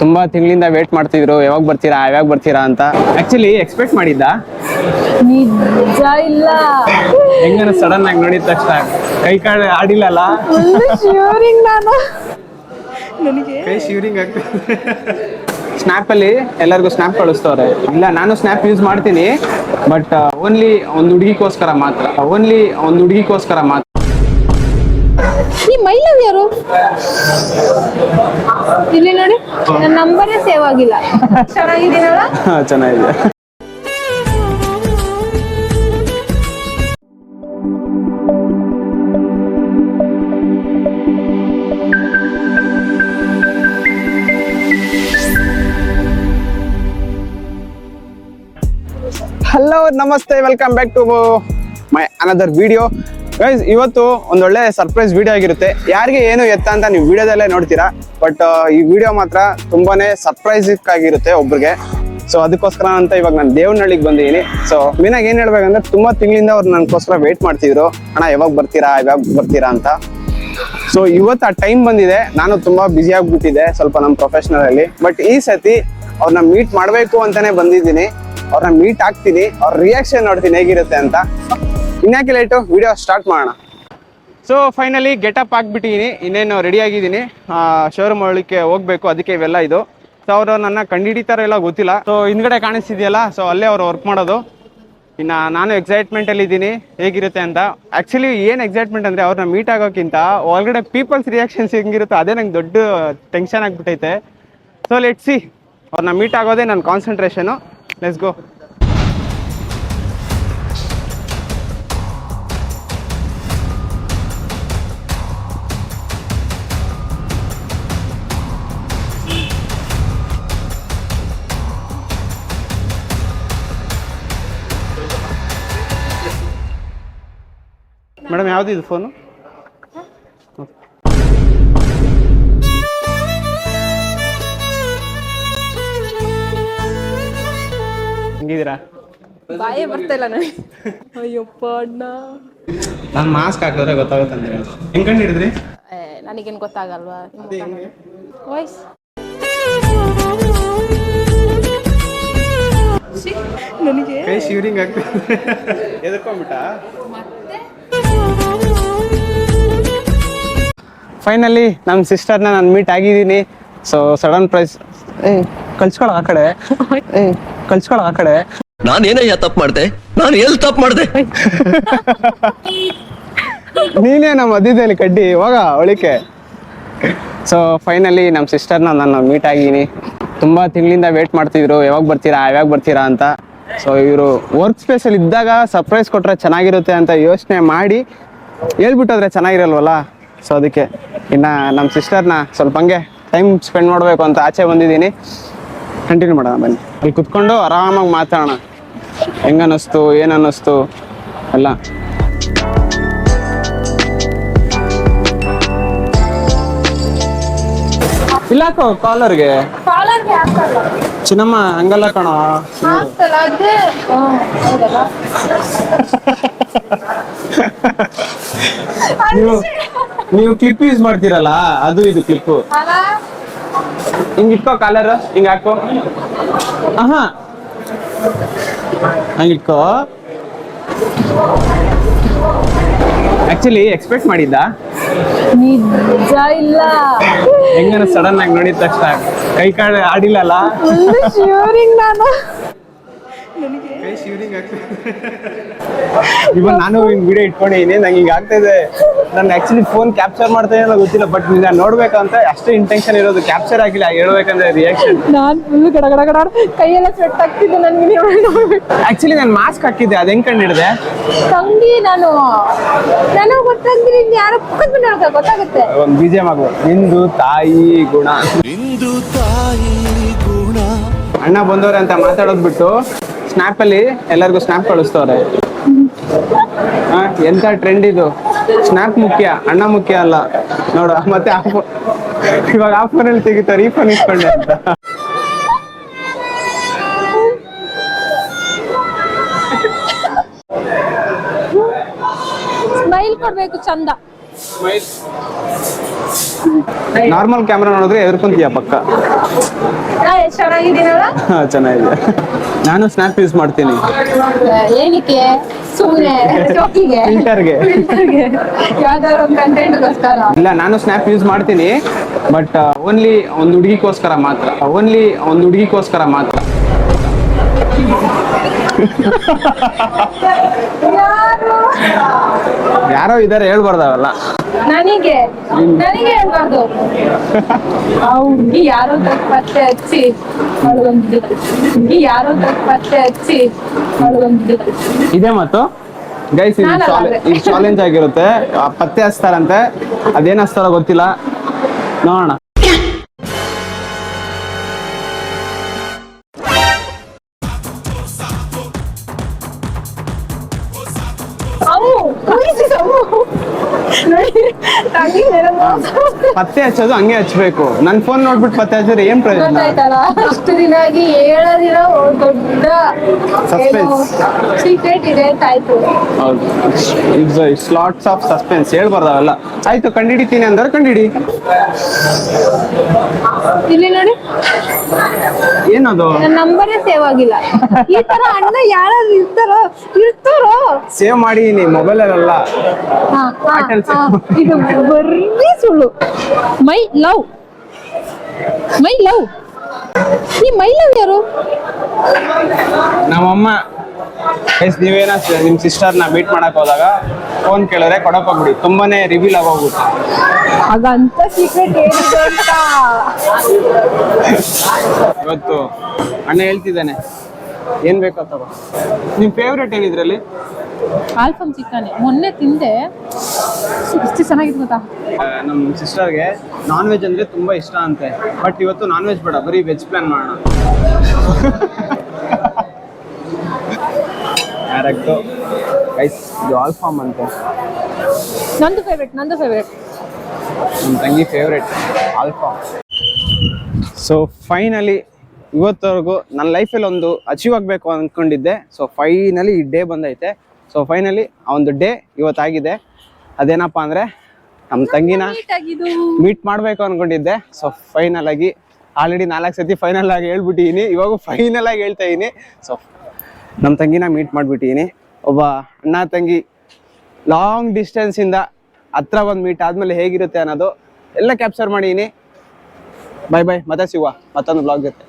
ತುಂಬಾ ತಿಂಗಳಿಂದ ವೇಟ್ ಮಾಡ್ತಿದ್ರು, ಯಾವಾಗ ಬರ್ತೀರಾ ಅಂತ. ಆಕ್ಚುಲಿ ಎಕ್ಸ್ಪೆಕ್ಟ್ ಮಾಡಿದ್ದ ನಿಜ ಇಲ್ಲ. ಹೆಂಗನ ಸಡನ್ ಆಗಿ ನೋಡಿದ ತಕ್ಷಣ ಕೈ ಕಾಳು ಆಡಿಲ್ಲಲ್ಲ, ಶಿವರಿಂಗ್ ನಾನು ನನಗೆ ಕೈ ಶಿವರಿಂಗ್ ಆಗ್ತದೆ. ಸ್ನ್ಯಾಪ್ ಅಲ್ಲಿ ಎಲ್ಲರಿಗೂ ಸ್ನ್ಯಾಪ್ ಕಳಿಸ್ತವ್ರೆ. ಇಲ್ಲ, ನಾನು ಸ್ನ್ಯಾಪ್ ಯೂಸ್ ಮಾಡ್ತೀನಿ, ಬಟ್ ಓನ್ಲಿ ಒಂದು ಹುಡುಗಿಗೋಸ್ಕರ ಮಾತ್ರ. ಈ ಮೈಲವ್ ಯಾರು ಇಲ್ಲಿ ನೋಡಿ, ನನ್ನ ನಂಬರೇ ಸೇವ್ ಆಗಿಲ್ಲ. ಚೆನ್ನಾಗಿದ್ದೀನಲ್ಲ? ಚೆನ್ನಾಗಿದೆ. ಹಲೋ, ನಮಸ್ತೆ, welcome back to my another video. Guys, ಇವತ್ತು ಒಂದೊಳ್ಳೆ ಸರ್ಪ್ರೈಸ್ ವಿಡಿಯೋ ಆಗಿರುತ್ತೆ. ಯಾರಿಗೆ ಏನು ಎತ್ತ ಅಂತ ನೀವು ವಿಡಿಯೋದಲ್ಲೇ ನೋಡ್ತೀರಾ, ಬಟ್ ಈ ವಿಡಿಯೋ ಮಾತ್ರ ತುಂಬಾನೇ ಸರ್ಪ್ರೈಸಿಕ್ ಆಗಿರುತ್ತೆ ಒಬ್ರಿಗೆ. ಸೊ ಅದಕ್ಕೋಸ್ಕರ ಅಂತ ಇವಾಗ ನಾನು ದೇವನಹಳ್ಳಿಗೆ ಬಂದಿದ್ದೀನಿ. ಸೊ ಮೇನಾಗಿ ಏನ್ ಹೇಳ್ಬೇಕಂದ್ರೆ, ತುಂಬಾ ತಿಂಗಳಿಂದ ಅವ್ರು ನನಗೋಸ್ಕರ ವೇಟ್ ಮಾಡ್ತಿದ್ರು, ಅಣ್ಣ ಯಾವಾಗ ಬರ್ತೀರಾ ಅಂತ. ಸೊ ಇವತ್ತು ಆ ಟೈಮ್ ಬಂದಿದೆ. ನಾನು ತುಂಬಾ ಬ್ಯುಸಿ ಆಗ್ಬಿಟ್ಟಿದ್ದೆ ಸ್ವಲ್ಪ ನಮ್ಮ ಪ್ರೊಫೆಷನಲ್ ಅಲ್ಲಿ. ಬಟ್ ಈ ಸತಿ ಅವ್ರನ್ನ ಮೀಟ್ ಮಾಡಬೇಕು ಅಂತಾನೆ ಬಂದಿದ್ದೀನಿ. ಅವ್ರನ್ನ ಮೀಟ್ ಆಗ್ತೀನಿ, ಅವ್ರ ರಿಯಾಕ್ಷನ್ ನೋಡ್ತೀನಿ ಹೇಗಿರುತ್ತೆ ಅಂತ. ಇನ್ಯಾಕೆ ಲೇಟು, ವಿಡಿಯೋ ಸ್ಟಾರ್ಟ್ ಮಾಡೋಣ. ಸೊ ಫೈನಲಿ ಗೆಟಪ್ ಆಗಿಬಿಟ್ಟಿದ್ದೀನಿ, ಇನ್ನೇನು ರೆಡಿ ಆಗಿದ್ದೀನಿ. ಶೋರೂಮ್ ಒಳಕ್ಕೆ ಹೋಗ್ಬೇಕು, ಅದಕ್ಕೆ ಇವೆಲ್ಲ ಇದು. ಸೊ ಅವರು ನನ್ನ ಕಂಡುಹಿಡಿತಾರೆ ಎಲ್ಲ ಗೊತ್ತಿಲ್ಲ. ಸೊ ಹಿಂದ್ಗಡೆ ಕಾಣಿಸ್ತಿದೆಯಲ್ಲ, ಸೊ ಅಲ್ಲೇ ಅವ್ರು ವರ್ಕ್ ಮಾಡೋದು. ಇನ್ನು ನಾನು ಎಕ್ಸೈಟ್ಮೆಂಟಲ್ಲಿ ಇದ್ದೀನಿ ಹೇಗಿರುತ್ತೆ ಅಂತ. ಆ್ಯಕ್ಚುಲಿ ಏನು ಎಕ್ಸೈಟ್ಮೆಂಟ್ ಅಂದರೆ, ಅವ್ರನ್ನ ಮೀಟ್ ಆಗೋಕ್ಕಿಂತ ಒಳಗಡೆ ಪೀಪಲ್ಸ್ ರಿಯಾಕ್ಷನ್ಸ್ ಹೆಂಗಿರುತ್ತೋ ಅದೇ ನಂಗೆ ದೊಡ್ಡ ಟೆನ್ಷನ್ ಆಗಿಬಿಟ್ಟೈತೆ. ಸೊ ಲೆಟ್ ಸಿ, ಅವ್ರನ್ನ ಮೀಟ್ ಆಗೋದೇ ನನ್ನ ಕಾನ್ಸಂಟ್ರೇಷನು. Let's go. ಮೇಡಮ್, ಯಾವ್ದು ಇದು ಫೋನು? ಹೆಂಗಿದ್ದೀರಾ? ಬಾಯೇ ಬರ್ತಾ ಇಲ್ಲ ನನಗೆ. ಅಯ್ಯಪ್ಪ ಅಣ್ಣ, ನಾನು ಮಾಸ್ಕ್ ಹಾಕಿದ್ರೆ ಗೊತ್ತಾಗುತ್ತಂದ್ರೆ ಹೆಂಗ್ ಕಂಡು ಹಿಡಿದ್ರಿ? ನನಗೇನು ಗೊತ್ತಾಗಲ್ವಾ ವಾಯ್ಸ್? ನನಗೆ ಕೈ ಶಿವರಿಂಗ್ ಆಗ್ತದೆ. ಎದರ್ಕೊಂಡ್ಬಿಟ್ಟ. ಫೈನಲಿ ನಮ್ಮ ಸಿಸ್ಟರ್ನ ನಾನು ಮೀಟ್ ಆಗಿದ್ದೀನಿ. So sudden price. ಕಳ್ಸ್ಕೊಳ ಆ ಕಡೆ. ನಾನೇನಯ್ಯ ತಪ್ಪು ಮಾಡ್ದೆ? ನಾನು ಎಲ್ಲಿ ತಪ್ಪು ಮಾಡ್ದೆ? ನೀನೇ ನಮ್ಮ ಮಧ್ಯದಲ್ಲಿ ಕಡ್ಡಿ ಹೋಗ ಒಳಿಕೆ. ಸೊ ಫೈನಲಿ ನಮ್ಮ ಸಿಸ್ಟರ್ನ ನಾನು ಮೀಟ್ ಆಗಿದ್ದೀನಿ. ತುಂಬ ತಿಂಗಳಿಂದ ವೇಟ್ ಮಾಡ್ತಿದ್ರು, ಯಾವಾಗ ಬರ್ತೀರಾ ಅಂತ. ಸೊ ಇವರು ವರ್ಕ್ ಸ್ಪೇಸಲ್ಲಿ ಇದ್ದಾಗ ಸರ್ಪ್ರೈಸ್ ಕೊಟ್ಟರೆ ಚೆನ್ನಾಗಿರುತ್ತೆ ಅಂತ ಯೋಚನೆ ಮಾಡಿ ಹೇಳ್ಬಿಟ್ಟೋದ್ರೆ ಚೆನ್ನಾಗಿರಲ್ವಲ್ಲ. ಸೊ ಅದಕ್ಕೆ ಇನ್ನು ನಮ್ಮ ಸಿಸ್ಟರ್ನ ಸ್ವಲ್ಪ ಹಂಗೆ ಟೈಮ್ ಸ್ಪೆಂಡ್ ಮಾಡಬೇಕು ಅಂತ ಆಚೆ ಬಂದಿದ್ದೀನಿ. ಕಂಟಿನ್ಯೂ ಮಾಡೋಣ ಬನ್ನಿ. ಅಲ್ಲಿ ಕುತ್ಕೊಂಡು ಆರಾಮಾಗಿ ಮಾತಾಡೋಣ, ಹೆಂಗನ್ನಿಸ್ತು ಏನನ್ನಿಸ್ತು ಎಲ್ಲ. ಇಲ್ಲಾಕೋ ಕಾಲರ್ಗೆ ಚಿನ್ನಮ್ಮ ಹಂಗಲ್ಲ ಕಣ. ನೀವು ಕ್ಲಿಪ್ ಯೂಸ್ ಮಾಡ್ತೀರಲ್ಲ, ಅದು ಇದು ಕ್ಲಿಪ್. ಹಿಂಗ ಇಟ್ಕೋ ಕಾಲರ್, ಹಿಂಗ ಹಾಕೋ. ಹಂಗಿಟ್ಕೋ. ಆಕ್ಚುಲಿ ಎಕ್ಸ್ಪೆಕ್ಟ್ ಮಾಡಿದ್ದ ನಿಜ ಇಲ್ಲ. ಹೆಂಗನ ಸಡನ್ ಆಗಿ ನೋಡಿದ ತಕ್ಷಣ ಕೈ ಕಾಳು ಆಡಿಲ್ಲಲ್ಲ, ಶಿವರಿಂಗ್ ನಾನು ಕೈ ಶಿವರಿಂಗ್ ಆಗ್ತದೆ. ಇವಾಗ ನಾನು ಹಿಂಗ್ ವಿಡಿಯೋ ಇಟ್ಕೊಂಡಿದ್ದೀನಿ, ನಂಗೆ ಹಿಂಗೆ ಆಗ್ತಾಯಿದೆ. ನಾನು ಆಕ್ಚುಲಿ ಫೋನ್ ಕ್ಯಾಪ್ಚರ್ ಮಾಡ್ತಾ ಏನೋ ಗೊತ್ತಿಲ್ಲ, ಬಟ್ ನಿನ್ನ ನೋಡ್ಬೇಕಂತ ಅಷ್ಟೇ ಇಂಟೆನ್ಷನ್ ಇರೋದು. ಕ್ಯಾಪ್ಚರ್ ಆಗಿಲ್ಲ, ಹೇಳ್ಬೇಕಂದ್ರೆ ರಿಯಾಕ್ಷನ್. ನಾನು ಫುಲ್ ಗಡ ಕೈಯೆಲ್ಲ ಸ್ವೆಟ್ ಆಗ್ತಿದ್ದೆ ನನಗೆ. ಆಕ್ಚುಲಿ ನಾನು ಮಾಸ್ಕ್ ಹಾಕಿದ್ದೆ, ಅದು ಹೆಂಗ್ ಕಂಡು ಹಿಡಿದೆ? ತಂಗಿ ನನಗೆ ಗೊತ್ತಾಗ್ತಿಲ್ಲ, ಯಾರೋ ಪಕ್ಕದ ಮನೆ ಗೊತ್ತಾಗುತ್ತೆ. ಒಂದು BGM ಆಗು, ನಿಂದು ತಾಯಿ ಗುಣ. ಅಣ್ಣ ಬಂದವ್ರೆ ಅಂತ ಮಾತಾಡೋದು ಬಿಟ್ಟು ಸ್ನ್ಯಾಪ್ ಅಲ್ಲಿ ಎಲ್ಲರಿಗೂ ಸ್ನ್ಯಾಪ್ ಕಳಿಸ್ತವ್ರೆ. ಎಂತ ಟ್ರೆಂಡ್ ಇದು. ಸ್ನ್ಯಾಪ್ ಮುಖ್ಯ, ಅಣ್ಣ ಮುಖ್ಯ ಅಲ್ಲ. ನೋಡು, ಮತ್ತೆ ಇವಾಗ ಆ ಫೋನಲ್ಲಿ ತೆಗಿತಾರೆ, ಈ ಫೋನ್ ಇಸ್ಕೊಂಡೆ ಅಂತ. ಸ್ಮೈಲ್ ಕೊಡ್ಬೇಕು ಚಂದ. ನಾರ್ಮಲ್ ಕ್ಯಾಮ್ರಾ ನೋಡಿದ್ರೆ ಎದುರ್ಕೊಂತೀಯ ಪಕ್ಕ. ಎಷ್ಟ್ ಚೆನ್ನಾಗಿದ್ದೀನಲ್ಲ. ಹಾ, ಚೆನ್ನಾಗಿದೆ. ನಾನು ಸ್ನ್ಯಾಪ್ ಯೂಸ್ ಮಾಡ್ತೀನಿ. ಏನಕ್ಕೆ? ಸುಮ್ಮನೆ ಜೋಕಿಗೆ, ಫಿಲ್ಟರ್ಗೆ. ಯಾವ್ದಾದ್ರು ಒಂದು ಕಂಟೆಂಟ್ಗೋಸ್ಕರ. ಇಲ್ಲ, ನಾನು ಸ್ನ್ಯಾಪ್ ಯೂಸ್ ಮಾಡ್ತೀನಿ, ಬಟ್ ಓನ್ಲಿ ಒಂದು ಹುಡುಗಿಗೋಸ್ಕರ ಮಾತ್ರ. ಯಾರೋ ಇದಾರೆ, ಹೇಳ್ಬಾರ್ದಾವಲ್ಲ. ನನಗೆ ಹೇಳ್ಬಾರ್ದು. ಆ ಹುಡ್ಗಿ ಯಾರೋ ಪತ್ತೆ ಹಚ್ಚಿ ಇದೇ ಮತ್ತು ಗೈಸ್, ಇದು ಚಾಲೆಂಜ್ ಆಗಿರುತ್ತೆ. ಪತ್ತೆ ಹಚ್ತಾರಂತೆ, ಅದೇನ್ ಹಚ್ತಾರೋ ಗೊತ್ತಿಲ್ಲ, ನೋಡೋಣ. ಪತ್ತೆ ಹಚ್ಚೋದು ಹಂಗೆ ಹಚ್ಬೇಕು. ನನ್ ಫೋನ್ ನೋಡ್ಬಿಟ್ಟು ಪತ್ತೆ ಹಚ್ಚಿದ್ರೆ ಏನ್ ಪ್ರಯೋಜನ? ಗೊತ್ತಾಯ್ತಲ್ಲ, ಅಷ್ಟು ದಿನ ಆಗಿ ಹೇಳೋದಿರೋ ದೊಡ್ಡ ಸೀಕ್ರೆಟ್ ಇದೆ ಅಂತ ಆಯ್ತು. ಹೌದು, ಇಟ್ಸ್ ಲಾಟ್ಸ್ ಆಫ್ ಸಸ್ಪೆನ್ಸ್. ಹೇಳ್ಬಾರ್ದಾವಲ್ಲ. ಆಯ್ತು, ಕಂಡಿಡಿತೀನಿ ಅಂದ್ರೆ ಕಂಡಿಡಿ. ಇಲ್ಲಿ ನೋಡಿ, ಏನದು? ನನ್ನ ನಂಬರೇ ಸೇವ್ ಆಗಿಲ್ಲ. ಈ ತರ ಅಣ್ಣ ಯಾರಾದ್ರೂ ಇರ್ತಾರೋ ಸೇವ್ ಮಾಡಿ ಮೊಬೈಲ್ ಅಲ್ಲ. ಇದು ಬರೀ ಸುಳ್ಳು. ಮೈ ಲವ್ ಈ ಮೈ ಲವ್ ಯಾರು? ನಮ್ಮಮ್ಮ. ನೀವೇನ ನಿಮ್ ಸಿಸ್ಟರ್ನ ಮೀಟ್ ಮಾಡಕ್ ಹೋದಾಗ ಫೋನ್ ಕೇಳಿದ್ರೆ ಕೊಡಕ್ ಹೋಗ್ಬಿಡಿ, ತುಂಬಾನೇ ರಿವೀಲ್ ಆಗೋಗ್ಬಿಟ್ಟು. ಹಾಗಂತ ಸೀಕ್ರೆಟ್ ಏನಿದೆ ಅಂತ ಇವತ್ತು ಅಣ್ಣ ಹೇಳ್ತಿದ್ದಾನೆ, ಏನ್ ಬೇಕೋ ತಗೋ. ನಿಮ್ ಫೇವ್ರೇಟ್ ಏನಿದ್ರಲ್ಲಿ? ಆಲ್ಫಮ್ ಚಿಕನ್ ಮೊನ್ನೆ ತಿಂದೆ, ಎಷ್ಟು ಚೆನ್ನಾಗಿತ್ತು ಗೊತ್ತಾ. ನಮ್ಮ ಸಿಸ್ಟರ್ಗೆ ನಾನ್ ವೆಜ್ ಅಂದ್ರೆ ತುಂಬಾ ಇಷ್ಟ ಅಂತೆ, ಬಟ್ ಇವತ್ತು ನಾನ್ ವೆಜ್ ಬೇಡ, ಬರೀ ವೆಜ್ ಪ್ಲಾನ್ ಮಾಡೋಣ. ಕರೆಕ್ಟು ಗೈಸ್, ಇದು ಆಲ್ಫಾಮ್ ಅಂತೆ. ನಂದು ಫೇವ್ರೇಟ್. ನಮ್ಮ ತಂಗಿ ಫೇವ್ರೇಟ್ ಆಲ್ಫಾಮ್. ಸೊ ಫೈನಲಿ ಇವತ್ತವರೆಗೂ ನನ್ನ ಲೈಫಲ್ಲಿ ಒಂದು ಅಚೀವ್ ಆಗಬೇಕು ಅಂದ್ಕೊಂಡಿದ್ದೆ. ಸೊ ಫೈನಲಿ ಈ ಡೇ ಬಂದೈತೆ. ಸೊ ಫೈನಲಿ ಆ ಒಂದು ಡೇ ಇವತ್ತಾಗಿದೆ. ಅದೇನಪ್ಪ ಅಂದರೆ ನಮ್ಮ ತಂಗಿನ ಮೀಟ್ ಮಾಡಬೇಕು ಅಂದ್ಕೊಂಡಿದ್ದೆ. ಸೊ ಫೈನಲ್ ಆಗಿ ಆಲ್ರೆಡಿ 4 ಸತಿ ಫೈನಲ್ ಆಗಿ ಹೇಳ್ಬಿಟ್ಟಿದ್ದೀನಿ, ಇವಾಗ ಫೈನಲ್ ಆಗಿ ಹೇಳ್ತಾ ಇದ್ದೀನಿ. ಸೊ ನಮ್ಮ ತಂಗಿನ ಮೀಟ್ ಮಾಡಿಬಿಟ್ಟಿದ್ದೀನಿ. ಒಬ್ಬ ಅಣ್ಣ ತಂಗಿ ಲಾಂಗ್ ಡಿಸ್ಟೆನ್ಸಿಂದ ಹತ್ರ ಬಂದು ಮೀಟ್ ಆದಮೇಲೆ ಹೇಗಿರುತ್ತೆ ಅನ್ನೋದು ಎಲ್ಲ ಕ್ಯಾಪ್ಚರ್ ಮಾಡಿದ್ದೀನಿ. ಬೈ, ಮತ್ತೆ ಸಿಗುವ ಮತ್ತೊಂದು ಬ್ಲಾಗ್ ಜೊತೆ.